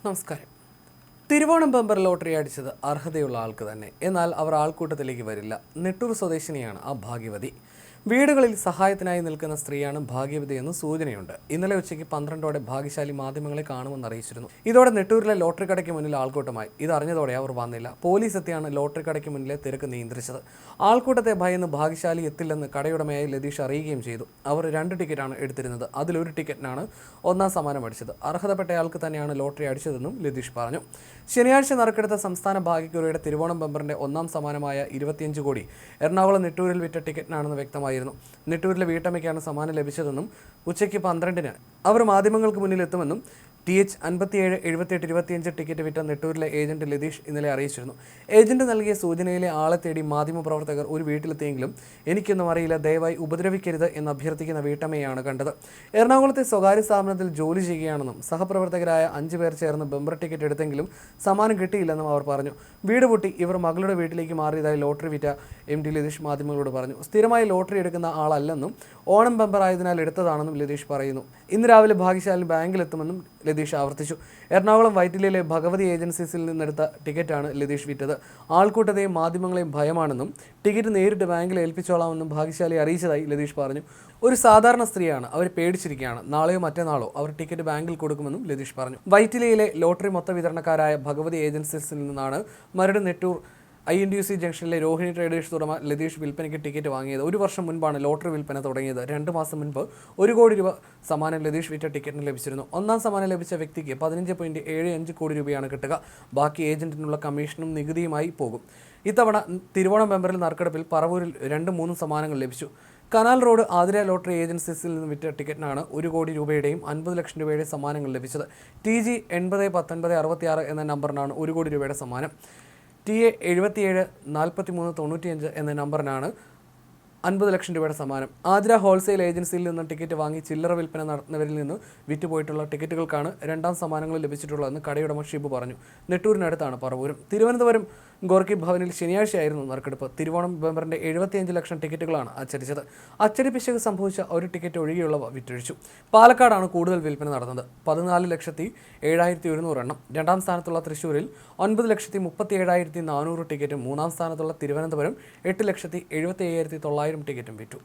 നമസ്കാരം. Thiruvonam bumper lottery അടിച്ചത് അർഹതയുള്ള ആൾക്ക് തന്നെ. എന്നാൽ അവർ ആൾക്കൂട്ടത്തിലേക്ക് വരില്ല. നെട്ടൂർ സ്വദേശിനിയാണ് ആ ഭാഗ്യവതി. വീടുകളിൽ സഹായത്തിനായി നിൽക്കുന്ന സ്ത്രീയാണ് ഭാഗ്യവതി എന്ന് സൂചനയുണ്ട്. ഇന്നലെ ഉച്ചയ്ക്ക് 12ഓടെ ഭാഗ്യശാലി മാധ്യമങ്ങളെ കാണുമെന്ന് അറിയിച്ചിരുന്നു. ഇതോടെ നെട്ടൂരിലെ ലോട്ടറി കടയ്ക്ക് മുന്നിൽ ആൾക്കൂട്ടമായി. ഇതറിഞ്ഞതോടെ അവർ വന്നില്ല. പോലീസ് എത്തിയാണ് ലോട്ടറി കടയ്ക്ക് മുന്നിലെ തിരക്ക് നിയന്ത്രിച്ചത്. ആൾക്കൂട്ടത്തെ ഭയന്ന് ഭാഗ്യശാലി എത്തില്ലെന്ന് കടയുടമയായ ലതീഷ് അറിയുകയും ചെയ്തു. അവർ 2 ടിക്കറ്റാണ് എടുത്തിരുന്നത്. അതിലൊരു ടിക്കറ്റിനാണ് ഒന്നാം സമ്മാനം അടിച്ചത്. അർഹതപ്പെട്ടയാൾക്ക് തന്നെയാണ് ലോട്ടറി അടിച്ചതെന്നും ലതീഷ് പറഞ്ഞു. ശനിയാഴ്ച നറുക്കെടുത്ത സംസ്ഥാന ഭാഗ്യക്കുറിയുടെ തിരുവോണം ബമ്പറിന്റെ ഒന്നാം സമ്മാനമായ 25 കോടി എറണാകുളം നെട്ടൂരിൽ വിറ്റ ടിക്കറ്റിനാണെന്ന് വ്യക്തമായിരുന്നു. നെട്ടൂരിലെ വീട്ടമ്മയ്ക്കാണ് സമ്മാനം ലഭിച്ചതെന്നും ഉച്ചയ്ക്ക് 12-ന് അവർ മാധ്യമങ്ങൾക്ക് മുന്നിൽ എത്തുമെന്നും TH 57 78 25 ടിക്കറ്റ് വിറ്റ നെട്ടൂരിലെ ഏജന്റ് ലതീഷ് ഇന്നലെ അറിയിച്ചിരുന്നു. ഏജന്റ് നൽകിയ സൂചനയിലെ ആളെ തേടി മാധ്യമപ്രവർത്തകർ ഒരു വീട്ടിലെത്തിയെങ്കിലും എനിക്കൊന്നും അറിയില്ല, ദയവായി ഉപദ്രവിക്കരുത് എന്ന് അഭ്യർത്ഥിക്കുന്ന വീട്ടമ്മയാണ് കണ്ടത്. എറണാകുളത്തെ സ്വകാര്യ സ്ഥാപനത്തിൽ ജോലി ചെയ്യുകയാണെന്നും സഹപ്രവർത്തകരായ 5 പേർ ചേർന്ന് ബമ്പർ ടിക്കറ്റ് എടുത്തെങ്കിലും സമ്മാനം കിട്ടിയില്ലെന്നും അവർ പറഞ്ഞു. വീട് പൂട്ടി ഇവർ മകളുടെ വീട്ടിലേക്ക് മാറിയതായി ലോട്ടറി വിറ്റ MD ലതീഷ് മാധ്യമങ്ങളോട് പറഞ്ഞു. സ്ഥിരമായി ലോട്ടറി എടുക്കുന്ന ആളല്ലെന്നും ഓണം ബമ്പർ ആയതിനാൽ എടുത്തതാണെന്നും ലതീഷ് പറയുന്നു. ഇന്ന് രാവിലെ ഭാഗ്യശാലി ബാങ്കിലെത്തുമെന്നും ലതീഷ് ആവർത്തിച്ചു. എറണാകുളം വൈറ്റിലയിലെ ഭഗവതി ഏജൻസീസിൽ നിന്നെടുത്ത ടിക്കറ്റാണ് ലതീഷ് വിറ്റത്. ആൾക്കൂട്ടത്തെയും മാധ്യമങ്ങളെയും ഭയമാണെന്നും ടിക്കറ്റ് നേരിട്ട് ബാങ്കിൽ ഏൽപ്പിച്ചോളാമെന്നും ഭാഗ്യശാലി അറിയിച്ചതായി ലതീഷ് പറഞ്ഞു. ഒരു സാധാരണ സ്ത്രീയാണ്, അവർ പേടിച്ചിരിക്കുകയാണ്. നാളെയോ മറ്റന്നാളോ അവർ ടിക്കറ്റ് ബാങ്കിൽ കൊടുക്കുമെന്നും ലതീഷ് പറഞ്ഞു. വൈറ്റിലയിലെ ലോട്ടറി മൊത്ത വിതരണക്കാരായ ഭഗവതി ഏജൻസീസിൽ നിന്നാണ് മരട് നെട്ടൂർ INTUC ജംഗ്ഷനിലെ രോഹിണി ട്രേഡേഴ്സ് ഉടമ ലതീഷ് വിൽപ്പനയ്ക്ക് ടിക്കറ്റ് വാങ്ങിയത്. 1 വർഷം മുൻപാണ് ലോട്ടറി വിൽപ്പന തുടങ്ങിയത്. 2 മാസം മുൻപ് 1 കോടി രൂപ സമ്മാനം ലതീഷ് വിറ്റ ടിക്കറ്റിന് ലഭിച്ചിരുന്നു. ഒന്നാം സമ്മാനം ലഭിച്ച വ്യക്തിക്ക് 15.75 കോടി രൂപയാണ് കിട്ടുക. ബാക്കി ഏജന്റിനുള്ള കമ്മീഷനും നികുതിയുമായി പോകും. ഇത്തവണ തിരുവോണം ബമ്പറിൽ നറുക്കെടുപ്പിൽ പറവൂരിൽ 2-3 സമ്മാനങ്ങൾ ലഭിച്ചു. കനാൽ റോഡ് ആതിര ലോട്ടറി ഏജൻസീസിൽ നിന്ന് വിറ്റ ടിക്കറ്റിനാണ് 1 കോടി രൂപയുടെയും 50 ലക്ഷം രൂപയുടെയും സമ്മാനങ്ങൾ ലഭിച്ചത്. TG 80 19 66 എന്ന നമ്പറിനാണ് 1 കോടി രൂപയുടെ സമ്മാനം. TA 77 43 95 എന്ന നമ്പറിനാണ് 50 ലക്ഷം രൂപയുടെ സമ്മാനം. ആതിര ഹോൾസെയിൽ ഏജൻസിയിൽ നിന്ന് ടിക്കറ്റ് വാങ്ങി ചില്ലറ വിൽപ്പന നടത്തുന്നവരിൽ നിന്ന് വിറ്റുപോയിട്ടുള്ള ടിക്കറ്റുകൾക്കാണ് 2ാം സമ്മാനങ്ങൾ ലഭിച്ചിട്ടുള്ളതെന്ന് കടയുടമ ഷിബു പറഞ്ഞു. നെട്ടൂരിനടുത്താണ് പറവൂരും. തിരുവനന്തപുരം ഗോർക്കി ഭവനിൽ ശനിയാഴ്ചയായിരുന്നു നറുക്കെടുപ്പ്. തിരുവോണം ബമ്പറിന്റെ 75 ലക്ഷം ടിക്കറ്റുകളാണ് അച്ചടിച്ചത്. അച്ചടി പിശക് സംഭവിച്ച ഒരു ടിക്കറ്റ് ഒഴികെയുള്ളവ വിറ്റഴിച്ചു. പാലക്കാടാണ് കൂടുതൽ വിൽപ്പന നടന്നത്. 14,07,100 എണ്ണം. 2ാം സ്ഥാനത്തുള്ള തൃശ്ശൂരിൽ 9,37,400 ടിക്കറ്റും 3ാം സ്ഥാനത്തുള്ള തിരുവനന്തപുരം 8,75,900 ടിക്കറ്റും വിറ്റു.